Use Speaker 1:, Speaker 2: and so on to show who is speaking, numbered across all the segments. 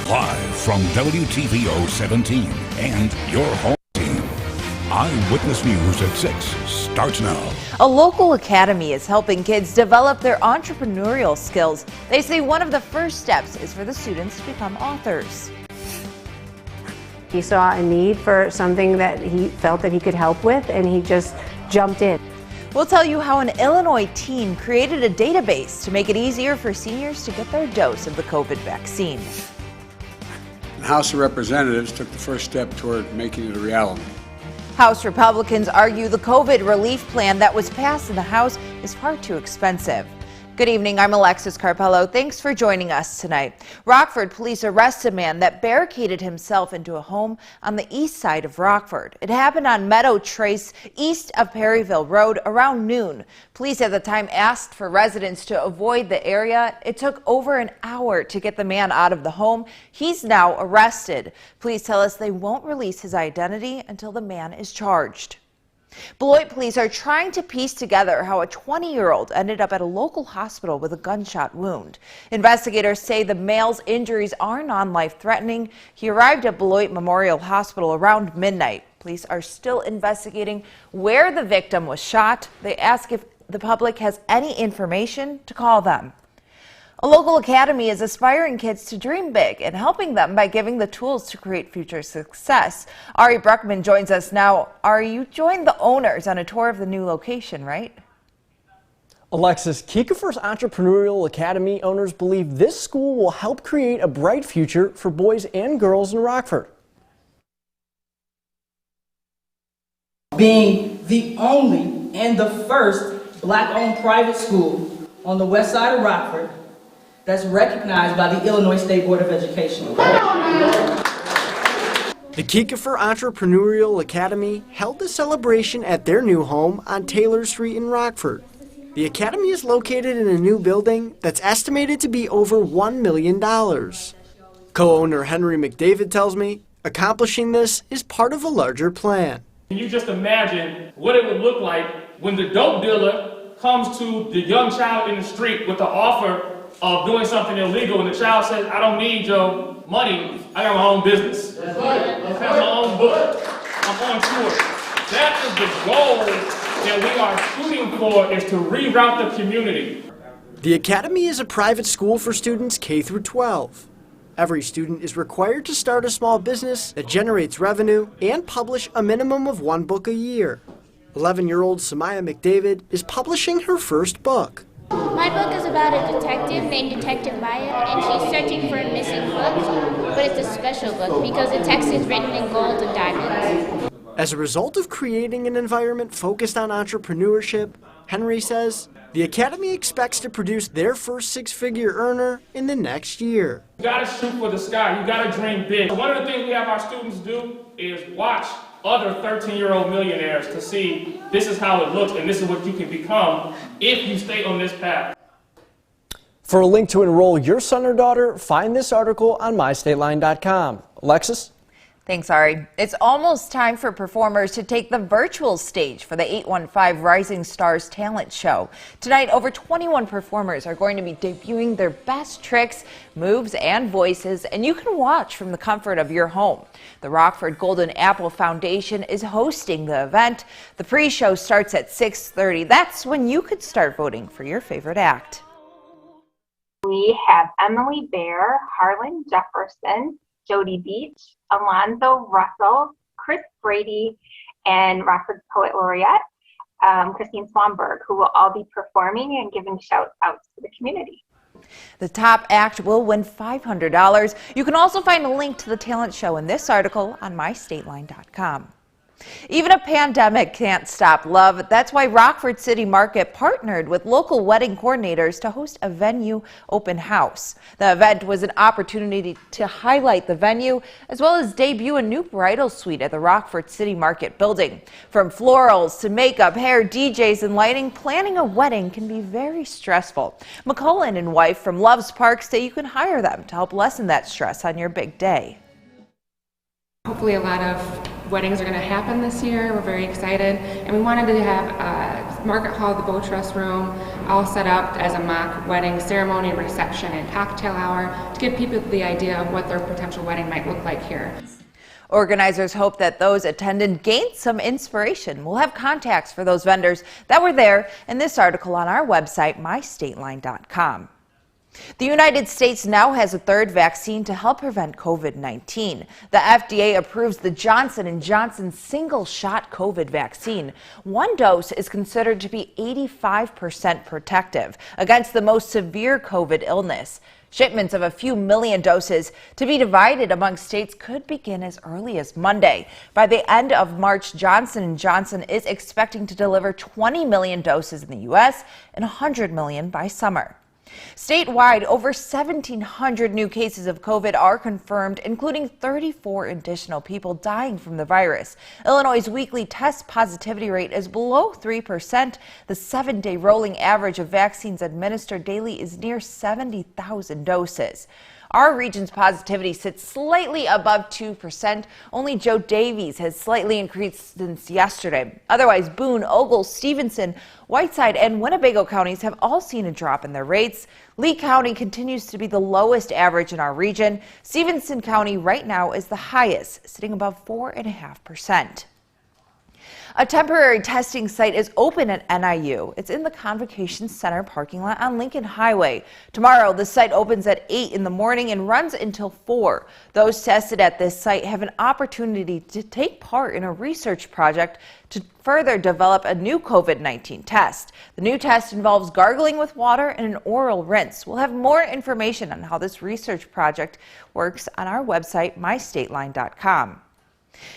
Speaker 1: Live from WTVO 17 and your home team. Eyewitness News at 6 starts now.
Speaker 2: A local academy is helping kids develop their entrepreneurial skills. They say one of the first steps is for the students to become authors.
Speaker 3: He saw a need for something that he felt that he could help with, and he just jumped in.
Speaker 2: We'll tell you how an Illinois teen created a database to make it easier for seniors to get their dose of the COVID vaccine.
Speaker 4: The House of Representatives took the first step toward making it a reality.
Speaker 2: House Republicans argue the COVID relief plan that was passed in the House is far too expensive. Good evening, I'm Alexis Carpello. Thanks for joining us tonight. Rockford police arrest a man that barricaded himself into a home on the east side of Rockford. It happened on Meadow Trace, east of Perryville Road, around noon. Police at the time asked for residents to avoid the area. It took over an hour to get the man out of the home. He's now arrested. Police tell us they won't release his identity until the man is charged. Beloit police are trying to piece together how a 20-year-old ended up at a local hospital with a gunshot wound. Investigators say the male's injuries are non-life-threatening. He arrived at Beloit Memorial Hospital around midnight. Police are still investigating where the victim was shot. They ask if the public has any information to call them. A local academy is aspiring kids to dream big and helping them by giving the tools to create future success. Ari Bruckman joins us now. Ari, you joined the owners on a tour of the new location, right?
Speaker 5: Alexis, Kiekefer's Entrepreneurial Academy owners believe this school will help create a bright future for boys and girls in Rockford.
Speaker 6: Being the only and the first Black-owned private school on the west side of Rockford that's recognized by the Illinois State Board of Education.
Speaker 5: The Kiekefer Entrepreneurial Academy held a celebration at their new home on Taylor Street in Rockford. The academy is located in a new building that's estimated to be over $1 million. Co-owner Henry McDavid tells me accomplishing this is part of a larger plan.
Speaker 7: Can you just imagine what it would look like when the dope dealer comes to the young child in the street with the offer of doing something illegal, and the child says, I don't need your money, I got my own business. That's right. I have my own book. I'm on tour. That is the goal that we are shooting for, is to reroute the community.
Speaker 5: The academy is a private school for students K through 12. Every student is required to start a small business that generates revenue and publish a minimum of 1 book a year. 11-year-old Samaya McDavid is publishing her first book.
Speaker 8: My book is about a detective named Detective Maya, and she's searching for a missing book, but it's a special book because the text is written in gold and diamonds.
Speaker 5: As a result of creating an environment focused on entrepreneurship, Henry says the academy expects to produce their first 6-figure earner in the next year.
Speaker 7: You gotta shoot for the sky, you gotta dream big. One of the things we have our students do is watch other 13-year-old millionaires to see this is how it looks and this is what you can become if you stay on this path.
Speaker 5: For a link to enroll your son or daughter, find this article on mystateline.com. Alexis?
Speaker 2: Thanks, Ari. It's almost time for performers to take the virtual stage for the 815 Rising Stars Talent Show. Tonight, over 21 performers are going to be debuting their best tricks, moves, and voices, and you can watch from the comfort of your home. The Rockford Golden Apple Foundation is hosting the event. The pre-show starts at 6:30. That's when you could start voting for your favorite act.
Speaker 9: We have Emily Bear, Harlan Jefferson, Jody Beach, Alonzo Russell, Chris Brady, and Rockford's Poet Laureate, Christine Swanberg, who will all be performing and giving shout outs to the community.
Speaker 2: The top act will win $500. You can also find a link to the talent show in this article on mystateline.com. Even a pandemic can't stop love. That's why Rockford City Market partnered with local wedding coordinators to host a venue open house. The event was an opportunity to highlight the venue as well as debut a new bridal suite at the Rockford City Market building. From florals to makeup, hair, DJs, and lighting, planning a wedding can be very stressful. McCullen and wife from Loves Park say you can hire them to help lessen that stress on your big day.
Speaker 10: Hopefully a lot of weddings are going to happen this year. We're very excited, and we wanted to have Market Hall, the Bow Trust Room, all set up as a mock wedding ceremony, reception, and cocktail hour to give people the idea of what their potential wedding might look like here.
Speaker 2: Organizers hope that those attending gain some inspiration. We'll have contacts for those vendors that were there in this article on our website, mystateline.com. The United States now has a third vaccine to help prevent COVID-19. The FDA approves the Johnson & Johnson single-shot COVID vaccine. One dose is considered to be 85% protective against the most severe COVID illness. Shipments of a few million doses to be divided among states could begin as early as Monday. By the end of March, Johnson & Johnson is expecting to deliver 20 million doses in the U.S. and 100 million by summer. Statewide, over 1,700 new cases of COVID are confirmed, including 34 additional people dying from the virus. Illinois' weekly test positivity rate is below 3%. The 7-day rolling average of vaccines administered daily is near 70,000 doses. Our region's positivity sits slightly above 2%. Only Joe Davies has slightly increased since yesterday. Otherwise, Boone, Ogle, Stevenson, Whiteside, and Winnebago counties have all seen a drop in their rates. Lee County continues to be the lowest average in our region. Stevenson County right now is the highest, sitting above 4.5%. A temporary testing site is open at NIU. It's in the Convocation Center parking lot on Lincoln Highway. Tomorrow, the site opens at 8 in the morning and runs until 4. Those tested at this site have an opportunity to take part in a research project to further develop a new COVID-19 test. The new test involves gargling with water and an oral rinse. We'll have more information on how this research project works on our website, mystateline.com.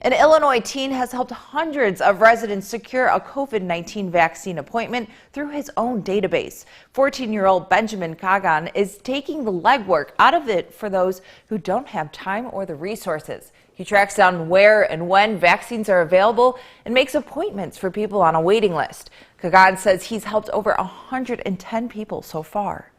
Speaker 2: An Illinois teen has helped hundreds of residents secure a COVID-19 vaccine appointment through his own database. 14-year-old Benjamin Kagan is taking the legwork out of it for those who don't have time or the resources. He tracks down where and when vaccines are available and makes appointments for people on a waiting list. Kagan says he's helped over 110 people so far.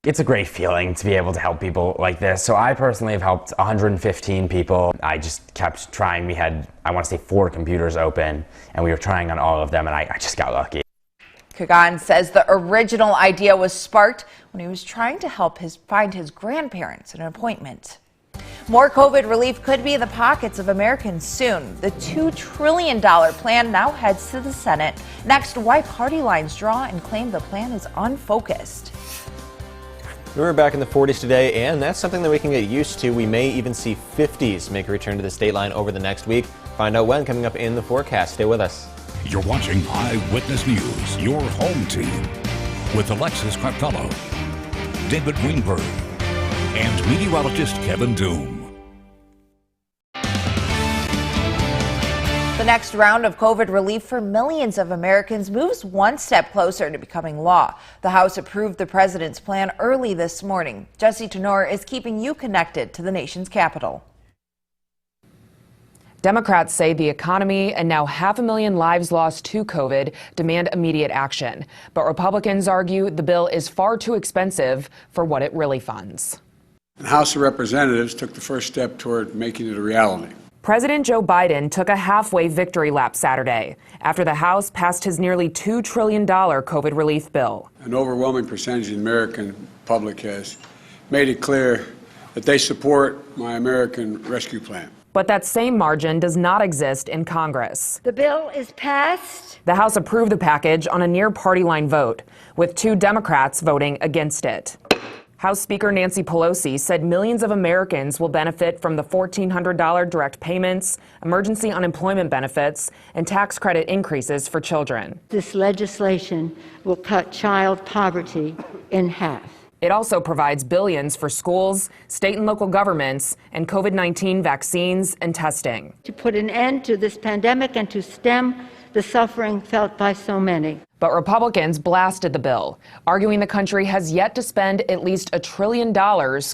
Speaker 11: It's a great feeling to be able to help people like this. So I personally have helped 115 people. I just kept trying. We had, I want to say, 4 computers open, and we were trying on all of them, and I just got lucky.
Speaker 2: Kagan says the original idea was sparked when he was trying to help find his grandparents an appointment. More COVID relief could be in the pockets of Americans soon. The $2 trillion plan now heads to the Senate. Next, why party lines draw and claim the plan is unfocused.
Speaker 12: We're back in the 40s today, and that's something that we can get used to. We may even see 50s make a return to the state line over the next week. Find out when coming up in the forecast. Stay with us.
Speaker 1: You're watching Eyewitness News, your home team, with Alexis Carpello, David Greenberg, and meteorologist Kevin Doom.
Speaker 2: The next round of COVID relief for millions of Americans moves one step closer to becoming law. The House approved the president's plan early this morning. Jesse Tenor is keeping you connected to the nation's capital.
Speaker 13: Democrats say the economy and now 500,000 lives lost to COVID demand immediate action. But Republicans argue the bill is far too expensive for what it really funds.
Speaker 4: The House of Representatives took the first step toward making it a reality.
Speaker 13: President Joe Biden took a halfway victory lap Saturday after the House passed his nearly $2 trillion COVID relief bill.
Speaker 4: An overwhelming percentage of the American public has made it clear that they support my American Rescue Plan.
Speaker 13: But that same margin does not exist in Congress.
Speaker 14: The bill is passed.
Speaker 13: The House approved the package on a near party line vote, with 2 Democrats voting against it. House Speaker Nancy Pelosi said millions of Americans will benefit from the $1,400 direct payments, emergency unemployment benefits, and tax credit increases for children.
Speaker 14: This legislation will cut child poverty in half.
Speaker 13: It also provides billions for schools, state and local governments, and COVID-19 vaccines and testing.
Speaker 14: To put an end to this pandemic and to stem the suffering felt by so many.
Speaker 13: But Republicans blasted the bill, arguing the country has yet to spend at least $1 trillion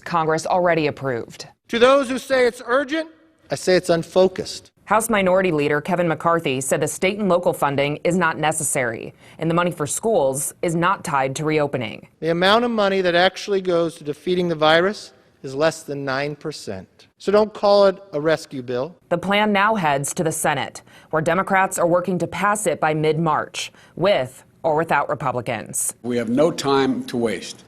Speaker 13: Congress already approved.
Speaker 15: To those who say it's urgent, I say it's unfocused.
Speaker 13: House Minority Leader Kevin McCarthy said the state and local funding is not necessary, and the money for schools is not tied to reopening.
Speaker 15: The amount of money that actually goes to defeating the virus is less than 9%. So don't call it a rescue bill.
Speaker 13: The plan now heads to the Senate, where Democrats are working to pass it by mid-March, with or without Republicans.
Speaker 4: We have no time to waste.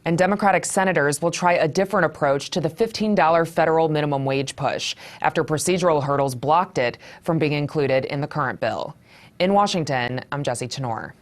Speaker 13: And Democratic senators will try a different approach to the $15 federal minimum wage push after procedural hurdles blocked it from being included in the current bill. In Washington, I'm Jessie Tenor.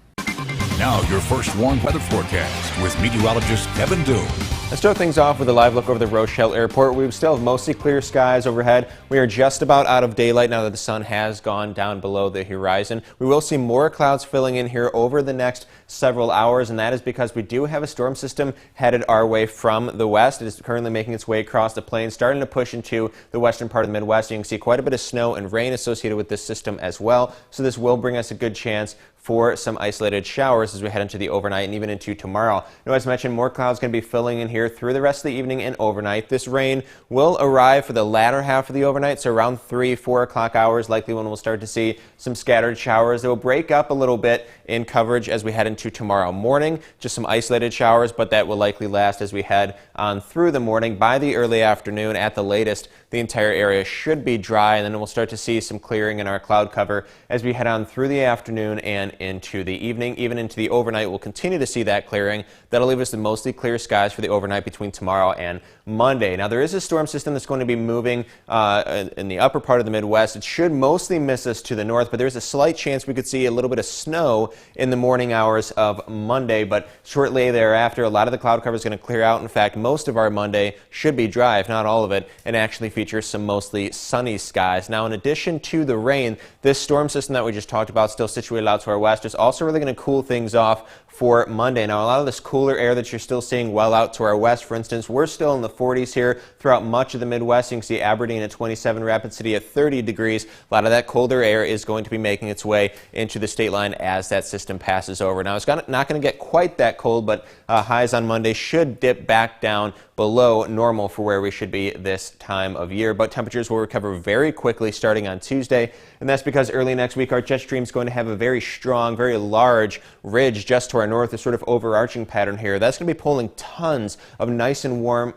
Speaker 1: Now your first warm weather forecast with meteorologist Kevin Doom.
Speaker 12: Let's start things off with a live look over the Rochelle Airport. We still have mostly clear skies overhead. We are just about out of daylight now that the sun has gone down below the horizon. We will see more clouds filling in here over the next several hours, and that is because we do have a storm system headed our way from the west. It is currently making its way across the plains, starting to push into the western part of the Midwest. You can see quite a bit of snow and rain associated with this system as well, so this will bring us a good chance for some isolated showers as we head into the overnight and even into tomorrow. Now, as mentioned, more clouds going to be filling in here through the rest of the evening and overnight. This rain will arrive for the latter half of the overnight, so around 3-4 o'clock hours, likely when we'll start to see some scattered showers. They will break up a little bit in coverage as we head into tomorrow morning. Just some isolated showers, but that will likely last as we head on through the morning. By the early afternoon, at the latest, the entire area should be dry, and then we'll start to see some clearing in our cloud cover as we head on through the afternoon and into the evening. Even into the overnight, we'll continue to see that clearing. That'll leave us in mostly clear skies for the overnight between tomorrow and Monday. Now, there is a storm system that's going to be moving in the upper part of the Midwest. It should mostly miss us to the north, but there's a slight chance we could see a little bit of snow in the morning hours of Monday, but shortly thereafter, a lot of the cloud cover is going to clear out. In fact, most of our Monday should be dry, if not all of it, and actually feature some mostly sunny skies. Now, in addition to the rain, this storm system that we just talked about, still situated out to our west, is also really going to cool things off for Monday. Now, a lot of this cooler air that you're still seeing well out to our west, for instance, we're still in the 40s here throughout much of the Midwest. You can see Aberdeen at 27, Rapid City at 30 degrees. A lot of that colder air is going to be making its way into the state line as that system passes over. Now, it's not going to get quite that cold, but highs on Monday should dip back down below normal for where we should be this time of year. But temperatures will recover very quickly starting on Tuesday, and that's because early next week our jet stream is going to have a very strong, very large ridge just to our north, a sort of overarching pattern here. That's going to be pulling tons of nice warm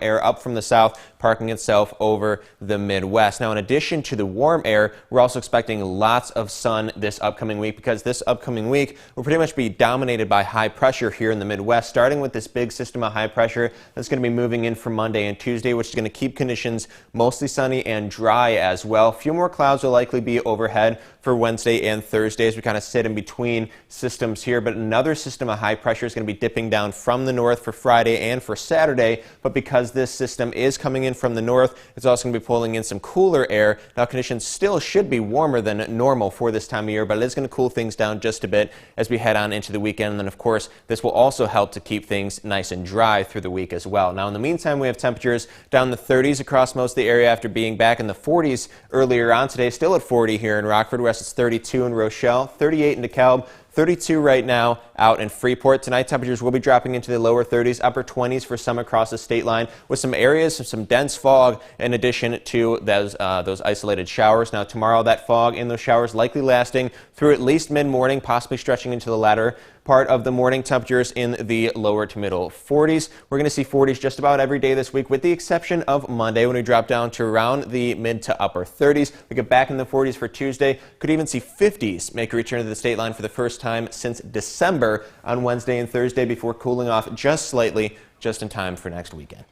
Speaker 12: air up from the south, parking itself over the Midwest. Now, in addition to the warm air, we're also expecting lots of sun this upcoming week, because this upcoming week will pretty much be dominated by high pressure here in the Midwest, starting with this big system of high pressure that's going to be moving in for Monday and Tuesday, which is going to keep conditions mostly sunny and dry as well. A few more clouds will likely be overhead for Wednesday and Thursday as we kind of sit in between systems here, but another system of high pressure is going to be dipping down from the north for Friday and for Saturday. But because this system is coming in from the north, it's also going to be pulling in some cooler air. Now, conditions still should be warmer than normal for this time of year, but it is going to cool things down just a bit as we head on into the weekend. And then, of course, this will also help to keep things nice and dry through the week as well. Now, in the meantime, we have temperatures down in the 30s across most of the area after being back in the 40s earlier on today. Still at 40 here in Rockford. West, it's 32 in Rochelle, 38 in DeKalb, 32 right now out in Freeport. Tonight, temperatures will be dropping into the lower 30s, upper 20s for some across the state line, with some areas of some dense fog in addition to those isolated showers. Now, tomorrow, that fog and those showers likely lasting through at least mid-morning, possibly stretching into the latter part of the morning. Temperatures in the lower to middle 40s. We're going to see 40s just about every day this week, with the exception of Monday, when we drop down to around the mid to upper 30s. We get back in the 40s for Tuesday. Could even see 50s make a return to the state line for the first time since December on Wednesday and Thursday, before cooling off just slightly, just in time for next weekend.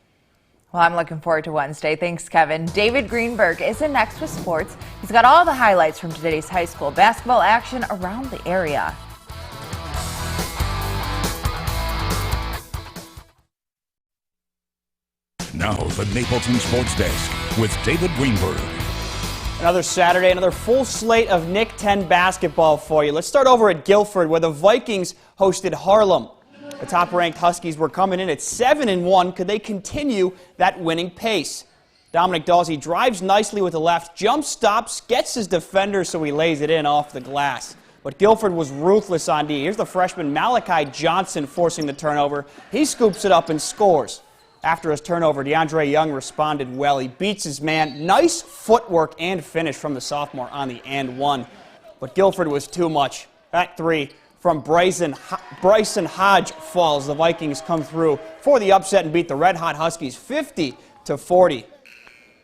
Speaker 2: Well, I'm looking forward to Wednesday. Thanks, Kevin. David Greenberg is in next with sports. He's got all the highlights from today's high school basketball action around the area.
Speaker 1: Now, the Napleton Sports Desk with David Greenberg.
Speaker 16: Another Saturday, another full slate of Nick 10 basketball for you. Let's start over at Guilford, where the Vikings hosted Harlem. The top-ranked Huskies were coming in at 7-1. Could they continue that winning pace? Dominic Dawsey drives nicely with the left, jump stops, gets his defender, so he lays it in off the glass. But Guilford was ruthless on D. Here's the freshman Malachi Johnson forcing the turnover. He scoops it up and scores. After his turnover, DeAndre Young responded well. He beats his man. Nice footwork and finish from the sophomore on the and one. But Guilford was too much. At three from Bryson Hodge falls. The Vikings come through for the upset and beat the Red Hot Huskies 50-40.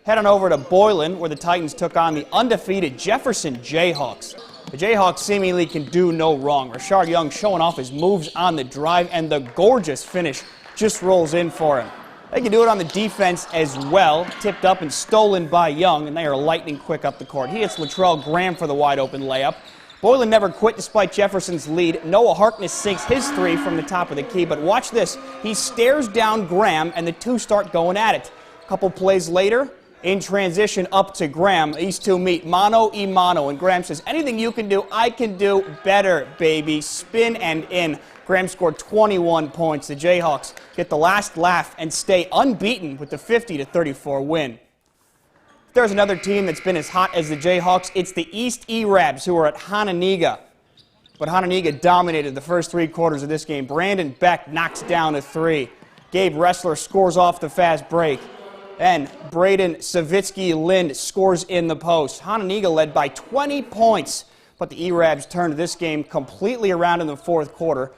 Speaker 16: Head on over to Boylan, where the Titans took on the undefeated Jefferson Jayhawks. The Jayhawks seemingly can do no wrong. Rashard Young showing off his moves on the drive, and the gorgeous finish just rolls in for him. They can do it on the defense as well. Tipped up and stolen by Young, and they are lightning quick up the court. He hits Latrell Graham for the wide-open layup. Boylan never quit despite Jefferson's lead. Noah Harkness sinks his three from the top of the key, but watch this. He stares down Graham, and the two start going at it. A couple plays later, in transition up to Graham, these two meet mano y mano, and Graham says, anything you can do, I can do better, baby. Spin and in. Graham scored 21 points. The Jayhawks get the last laugh and stay unbeaten with the 50-34 win. If there's another team that's been as hot as the Jayhawks, it's the East E-Rabs, who are at Hononegah. But Hononegah dominated the first three quarters of this game. Brandon Beck knocks down a three. Gabe Ressler scores off the fast break. And Braden Savitsky-Lind scores in the post. Hononegah led by 20 points, but the E-Rabs turned this game completely around in the fourth quarter.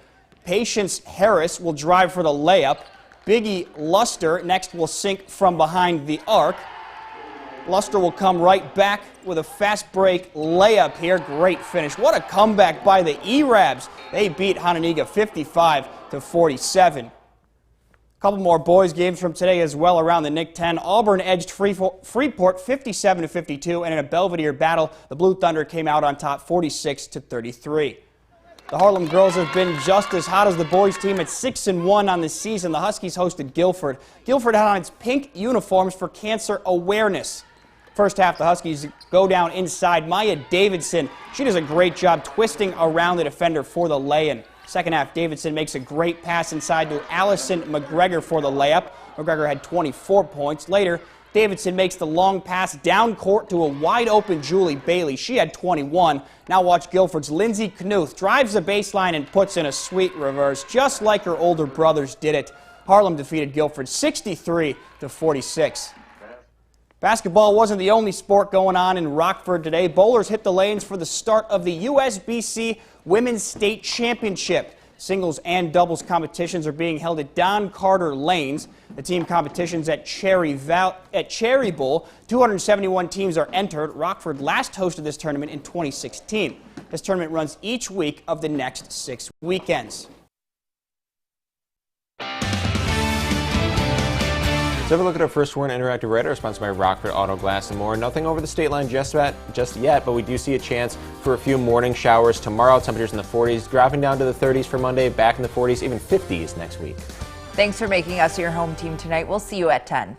Speaker 16: Patience Harris will drive for the layup. Biggie Luster next will sink from behind the arc. Luster will come right back with a fast break layup here. Great finish. What a comeback by the E-Rabs. They beat Hononegah 55-47. A couple more boys games from today as well around the Nick 10. Auburn edged Freeport 57-52, and in a Belvedere battle, the Blue Thunder came out on top 46-33. The Harlem girls have been just as hot as the boys team at 6-1 on the season. The Huskies hosted Guilford. Guilford had on its pink uniforms for cancer awareness. First half, the Huskies go down inside. Maya Davidson, she does a great job twisting around the defender for the lay-in. Second half, Davidson makes a great pass inside to Allison McGregor for the layup. McGregor had 24 points. Later, Davidson makes the long pass down court to a wide-open Julie Bailey. She had 21. Now watch Guilford's Lindsey Knuth drives the baseline and puts in a sweet reverse, just like her older brothers did it. Harlem defeated Guilford 63-46. Basketball wasn't the only sport going on in Rockford today. Bowlers hit the lanes for the start of the USBC Women's State Championship. Singles and doubles competitions are being held at Don Carter Lanes. The team competitions at Cherry Bowl. 271 teams are entered. Rockford last hosted this tournament in 2016. This tournament runs each week of the next 6 weekends.
Speaker 12: Let's have a look at our first Warren Interactive Radar, sponsored by Rockford Auto Glass and more. Nothing over the state line just yet, but we do see a chance for a few morning showers tomorrow. Temperatures in the 40s, dropping down to the 30s for Monday, back in the 40s, even 50s next week.
Speaker 2: Thanks for making us your home team tonight. We'll see you at 10.